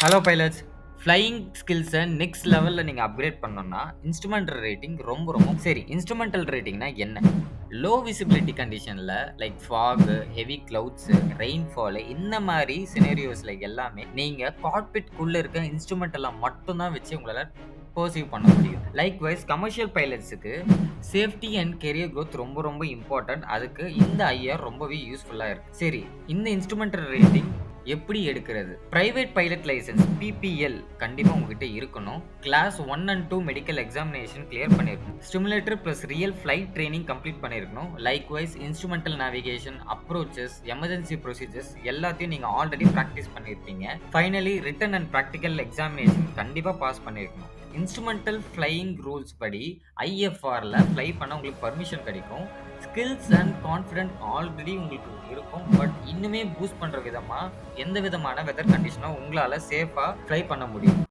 Hello pilots. Flying ஸ்கில்ஸை next லெவலில் நீங்கள் upgrade பண்ணணும்னா இன்ஸ்ட்ருமெண்டல் ரேட்டிங் ரொம்ப சரி. இன்ஸ்ட்ருமெண்டல் ரேட்டிங்னா என்ன? லோ விசிபிலிட்டி கண்டிஷனில் like fog, heavy clouds, rainfall இந்த மாதிரி சினேரியோஸில் எல்லாமே நீங்கள் காக்பிட்குள்ளே இருக்க இன்ஸ்ட்ருமெண்டலை மட்டும்தான் வச்சு உங்களால் பர்சீவ் பண்ண முடியும். லைக்வைஸ் கமர்ஷியல் பைலட்ஸுக்கு சேஃப்டி அண்ட் கெரியர் growth ரொம்ப இம்பார்ட்டன்ட். அதுக்கு இந்த ஐஆர் ரொம்பவே யூஸ்ஃபுல்லாக இருக்குது. சரி, இந்த இன்ஸ்ட்ருமெண்டல் ரேட்டிங் எப்படி எடுக்கிறது? பிரைவேட் பைலட் லைசென்ஸ் பிபிஎல் கண்டிப்பா உங்ககிட்ட இருக்கணும். Class 1 and 2 medical examination clear பண்ணிருக்கணும். Stimulator plus real flight training complete பண்ணிருக்கணும். Likewise instrumental navigation, approaches, emergency procedures எல்லாத்தையும் நீங்க ஆல்ரெடி பிராக்டிஸ் பண்ணிருப்பீங்க. Finally written and practical examination கண்டிப்பா பாஸ் பண்ணிருக்கணும். இன்ஸ்ட்ருமெண்டல் ஃப்ளையிங் ரூல்ஸ் படி ஐஎஃப்ஆர்ல ஃப்ளை பண்ண உங்களுக்கு பர்மிஷன் கிடைக்கும். ஸ்கில்ஸ் அண்ட் கான்ஃபிடென்ட் ஆல்ரெடி உங்களுக்கு இருக்கும். பட் இன்னுமே பூஸ்ட் பண்ற விதமா எந்த விதமான வெதர் கண்டிஷனும் உங்களால சேஃபா ஃப்ளை பண்ண முடியும்.